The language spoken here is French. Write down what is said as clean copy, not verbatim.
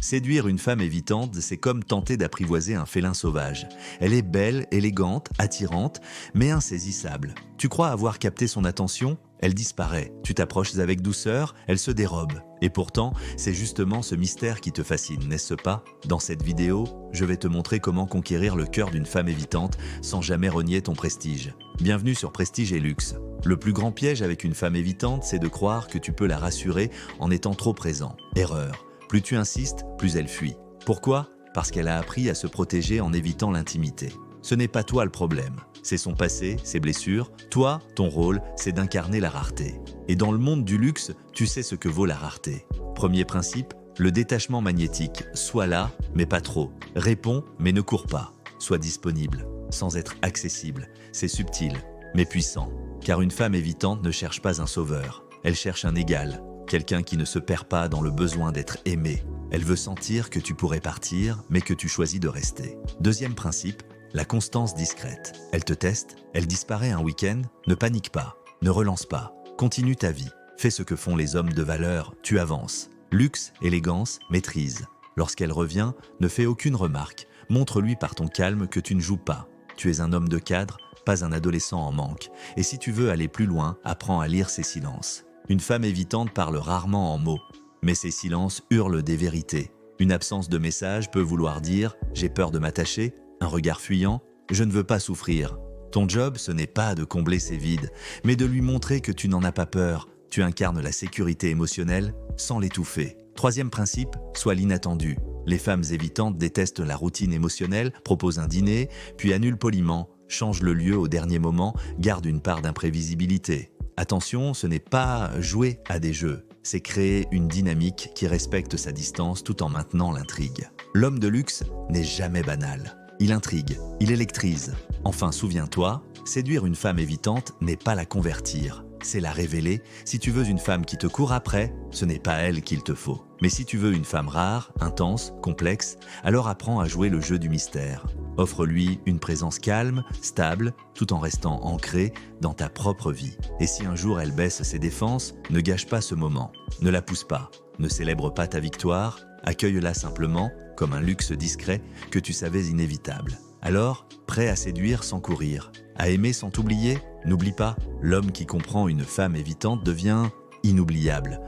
Séduire une femme évitante, c'est comme tenter d'apprivoiser un félin sauvage. Elle est belle, élégante, attirante, mais insaisissable. Tu crois avoir capté son attention? Elle disparaît. Tu t'approches avec douceur, elle se dérobe. Et pourtant, c'est justement ce mystère qui te fascine, n'est-ce pas? Dans cette vidéo, je vais te montrer comment conquérir le cœur d'une femme évitante sans jamais renier ton prestige. Bienvenue sur Prestige et Luxe. Le plus grand piège avec une femme évitante, c'est de croire que tu peux la rassurer en étant trop présent. Erreur. Plus tu insistes, plus elle fuit. Pourquoi? Parce qu'elle a appris à se protéger en évitant l'intimité. Ce n'est pas toi le problème. C'est son passé, ses blessures. Toi, ton rôle, c'est d'incarner la rareté. Et dans le monde du luxe, tu sais ce que vaut la rareté. Premier principe, le détachement magnétique. Sois là, mais pas trop. Réponds, mais ne cours pas. Sois disponible, sans être accessible. C'est subtil, mais puissant. Car une femme évitante ne cherche pas un sauveur. Elle cherche un égal. Quelqu'un qui ne se perd pas dans le besoin d'être aimé. Elle veut sentir que tu pourrais partir, mais que tu choisis de rester. Deuxième principe, la constance discrète. Elle te teste, elle disparaît un week-end, ne panique pas, ne relance pas. Continue ta vie, fais ce que font les hommes de valeur, tu avances. Luxe, élégance, maîtrise. Lorsqu'elle revient, ne fais aucune remarque. Montre-lui par ton calme que tu ne joues pas. Tu es un homme de cadre, pas un adolescent en manque. Et si tu veux aller plus loin, apprends à lire ses silences. Une femme évitante parle rarement en mots, mais ses silences hurlent des vérités. Une absence de message peut vouloir dire « j'ai peur de m'attacher », un regard fuyant « je ne veux pas souffrir ». Ton job, ce n'est pas de combler ses vides, mais de lui montrer que tu n'en as pas peur. Tu incarnes la sécurité émotionnelle sans l'étouffer. Troisième principe, sois l'inattendu. Les femmes évitantes détestent la routine émotionnelle, proposent un dîner, puis annulent poliment, changent le lieu au dernier moment, gardent une part d'imprévisibilité. Attention, ce n'est pas jouer à des jeux, c'est créer une dynamique qui respecte sa distance tout en maintenant l'intrigue. L'homme de luxe n'est jamais banal. Il intrigue, il électrise. Enfin, souviens-toi, séduire une femme évitante n'est pas la convertir, c'est la révéler. Si tu veux une femme qui te court après, ce n'est pas elle qu'il te faut. Mais si tu veux une femme rare, intense, complexe, alors apprends à jouer le jeu du mystère. Offre-lui une présence calme, stable, tout en restant ancré dans ta propre vie. Et si un jour elle baisse ses défenses, ne gâche pas ce moment. Ne la pousse pas, ne célèbre pas ta victoire, accueille-la simplement comme un luxe discret que tu savais inévitable. Alors, prêt à séduire sans courir, à aimer sans t'oublier? N'oublie pas, l'homme qui comprend une femme évitante devient inoubliable.